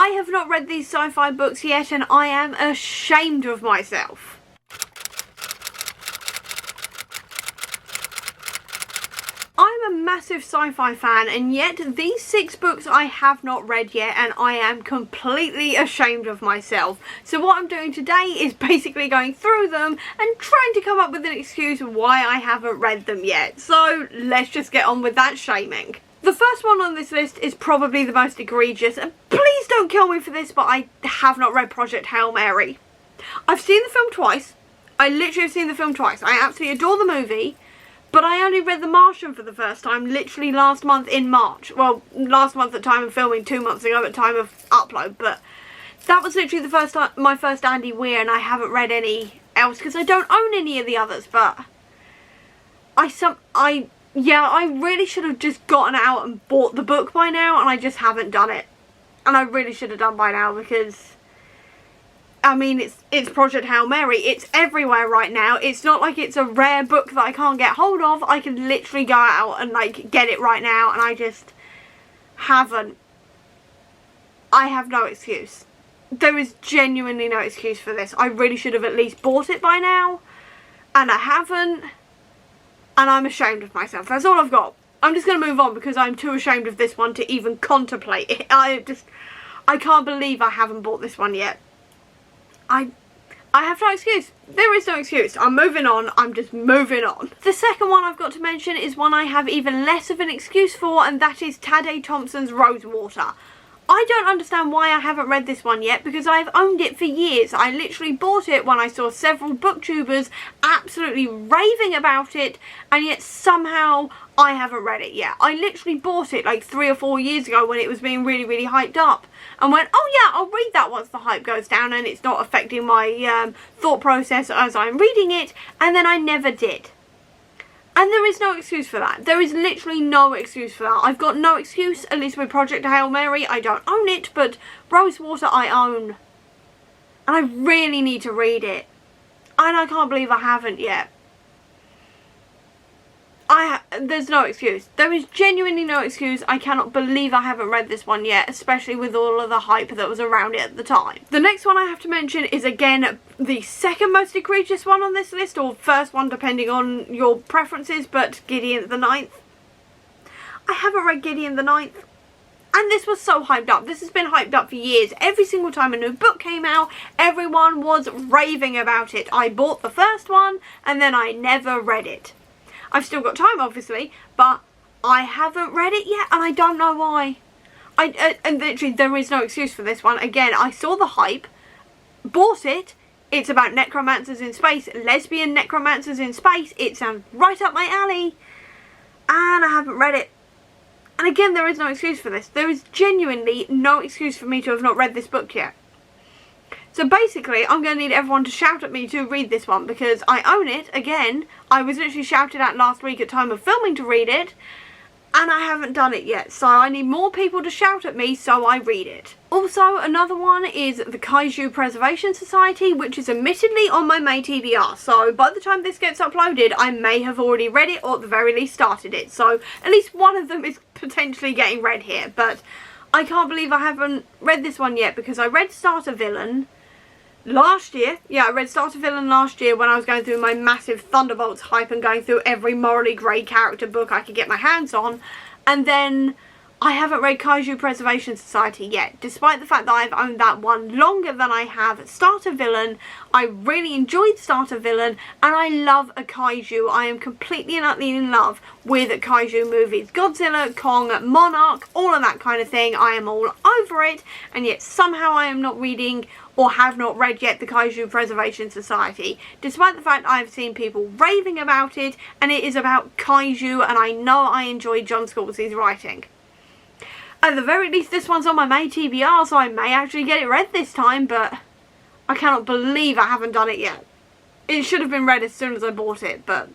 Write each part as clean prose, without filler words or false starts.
I have not read these sci-fi books yet and I am ashamed of myself. I'm a massive sci-fi fan and yet these 6 books I have not read yet and I am completely ashamed of myself. So what I'm doing today is basically going through them and trying to come up with an excuse why I haven't read them yet. So let's just get on with that shaming. The first one on this list is probably the most egregious, and please don't kill me for this, but I have not read Project Hail Mary. I've seen the film twice. I literally have seen the film twice. I absolutely adore the movie. But I only read The Martian for the first time literally last month in March. Well, last month at time of filming, 2 months ago at time of upload. But that was literally the first time, my first Andy Weir, and I haven't read any else because I don't own any of the others. But I really should have just gotten out and bought the book by now, and I just haven't done it. And I really should have done by now because, I mean, it's Project Hail Mary. It's everywhere right now. It's not like it's a rare book that I can't get hold of. I can literally go out and like get it right now, and I just haven't. I have no excuse. There is genuinely no excuse for this. I really should have at least bought it by now, and I haven't, and I'm ashamed of myself. That's all I've got. I'm just going to move on because I'm too ashamed of this one to even contemplate it. I can't believe I haven't bought this one yet. I have no excuse. There is no excuse. I'm moving on. I'm just moving on. The second one I've got to mention is one I have even less of an excuse for, and that is Tade Thompson's Rosewater. I don't understand why I haven't read this one yet because I've owned it for years. I literally bought it when I saw several booktubers absolutely raving about it, and yet somehow I haven't read it yet. I literally bought it like 3 or 4 years ago when it was being really, really hyped up, and went, oh yeah, I'll read that once the hype goes down and it's not affecting my thought process as I'm reading it, and then I never did. And there is no excuse for that. There is literally no excuse for that. I've got no excuse, at least with Project Hail Mary. I don't own it, but Rosewater I own. And I really need to read it. And I can't believe I haven't yet. There's no excuse. There is genuinely no excuse. I cannot believe I haven't read this one yet, especially with all of the hype that was around it at the time. The next one I have to mention is again the second most egregious one on this list, or first one depending on your preferences, but Gideon the Ninth. I haven't read Gideon the Ninth. And this was so hyped up. This has been hyped up for years. Every single time a new book came out, everyone was raving about it. I bought the first one and then I never read it. I've still got time, obviously, but I haven't read it yet, and I don't know why. And literally, there is no excuse for this one. Again, I saw the hype, bought it. It's about necromancers in space, lesbian necromancers in space. It sounds right up my alley, and I haven't read it. And again, there is no excuse for this. There is genuinely no excuse for me to have not read this book yet. So basically, I'm going to need everyone to shout at me to read this one because I own it. Again, I was literally shouted at last week at time of filming to read it, and I haven't done it yet. So I need more people to shout at me so I read it. Also, another one is the Kaiju Preservation Society, which is admittedly on my May TBR. So by the time this gets uploaded, I may have already read it or at the very least started it. So at least one of them is potentially getting read here. But I can't believe I haven't read this one yet because I read Starter Villain last year. Yeah, I read Starter Villain last year when I was going through my massive Thunderbolts hype and going through every morally grey character book I could get my hands on. And then I haven't read Kaiju Preservation Society yet, despite the fact that I've owned that one longer than I have Starter Villain. I really enjoyed Starter Villain, and I love a kaiju. I am completely and utterly in love with kaiju movies. Godzilla, Kong, Monarch, all of that kind of thing. I am all over it, and yet somehow I am not reading or have not read yet the Kaiju Preservation Society, despite the fact I've seen people raving about it, and it is about kaiju, and I know I enjoy John Scalzi's writing. At the very least, this one's on my May TBR, so I may actually get it read this time, but I cannot believe I haven't done it yet. It should have been read as soon as I bought it, but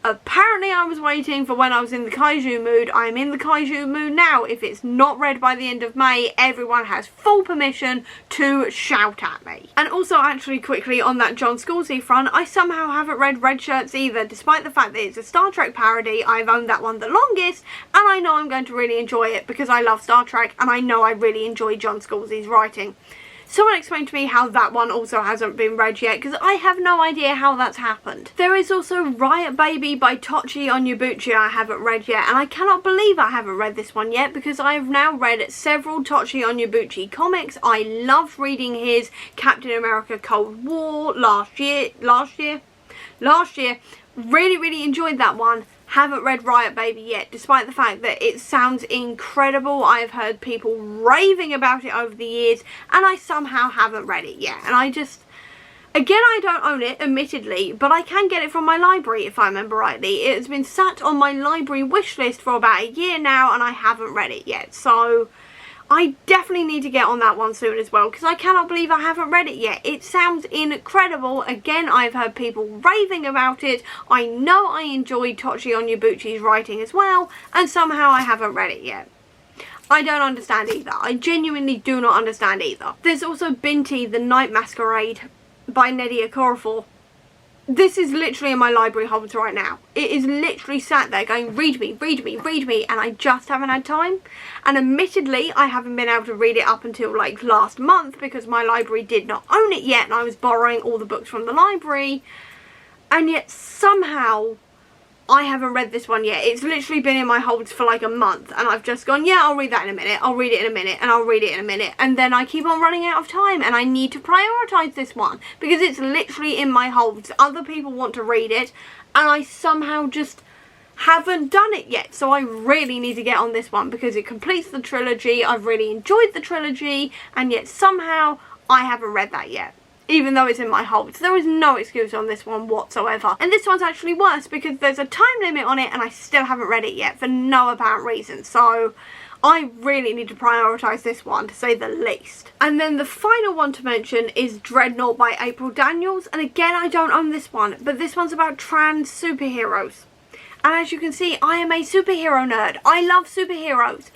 Apparently I was waiting for when I was in the kaiju mood. I am in the kaiju mood now. If it's not read by the end of May, everyone has full permission to shout at me. And also, actually quickly on that John Scalzi front, I somehow haven't read Red Shirts either, despite the fact that it's a Star Trek parody. I've owned that one the longest, and I know I'm going to really enjoy it because I love Star Trek, and I know I really enjoy John Scalzi's writing. Someone explained to me how that one also hasn't been read yet, because I have no idea how that's happened. There is also Riot Baby by Tochi Onyebuchi I haven't read yet, and I cannot believe I haven't read this one yet because I have now read several Tochi Onyebuchi comics. I loved reading his Captain America Cold War last year. Really enjoyed that one. Haven't read Riot Baby yet, despite the fact that it sounds incredible. I've heard people raving about it over the years, and I somehow haven't read it yet. And I just, again, I don't own it, admittedly, but I can get it from my library if I remember rightly. It has been sat on my library wish list for about a year now, and I haven't read it yet. So I definitely need to get on that one soon as well, because I cannot believe I haven't read it yet. It sounds incredible. Again, I've heard people raving about it. I know I enjoyed Tochi Onyebuchi's writing as well, and somehow I haven't read it yet. I don't understand either. I genuinely do not understand either. There's also Binti, the Night Masquerade by Nnedi Okorafor. This is literally in my library holds right now. It is literally sat there going, read me, and I just haven't had time. And admittedly, I haven't been able to read it up until like last month because my library did not own it yet and I was borrowing all the books from the library. And yet somehow I haven't read this one yet. It's literally been in my holds for like a month and I've just gone, yeah, I'll read that in a minute, I'll read it in a minute, and I'll read it in a minute, and then I keep on running out of time and I need to prioritise this one because it's literally in my holds. Other people want to read it and I somehow just haven't done it yet, so I really need to get on this one because it completes the trilogy. I've really enjoyed the trilogy and yet somehow I haven't read that yet, even though it's in my holds. There is no excuse on this one whatsoever. And this one's actually worse because there's a time limit on it and I still haven't read it yet for no apparent reason. So I really need to prioritise this one, to say the least. And then the final one to mention is Dreadnought by April Daniels. And again, I don't own this one, but this one's about trans superheroes. And as you can see, I am a superhero nerd. I love superheroes.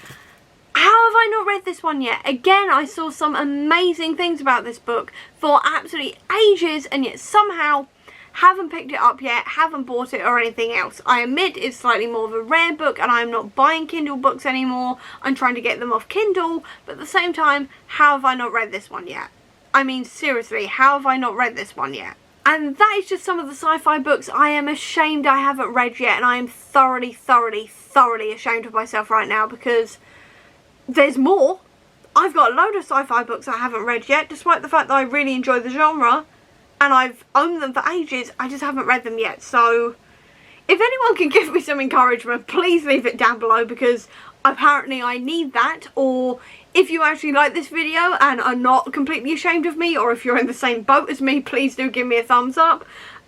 How have I not read this one yet? Again, I saw some amazing things about this book for absolutely ages and yet somehow haven't picked it up yet, haven't bought it or anything else. I admit it's slightly more of a rare book and I'm not buying Kindle books anymore. I'm trying to get them off Kindle, but at the same time, how have I not read this one yet? I mean, seriously, how have I not read this one yet? And that is just some of the sci-fi books I am ashamed I haven't read yet, and I am thoroughly ashamed of myself right now because there's more. I've got a load of sci-fi books I haven't read yet, despite the fact that I really enjoy the genre and I've owned them for ages. I just haven't read them yet. So if anyone can give me some encouragement, please leave it down below because apparently I need that. Or if you actually like this video and are not completely ashamed of me, or if you're in the same boat as me, please do give me a thumbs up.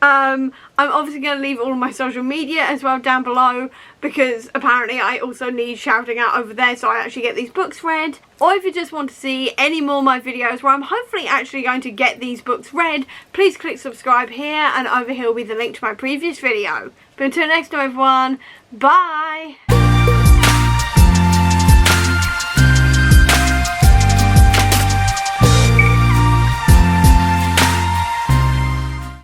I'm obviously going to leave all of my social media as well down below because apparently I also need shouting out over there so I actually get these books read. Or if you just want to see any more of my videos where I'm hopefully actually going to get these books read, please click subscribe here, and over here will be the link to my previous video. But until next time everyone, bye!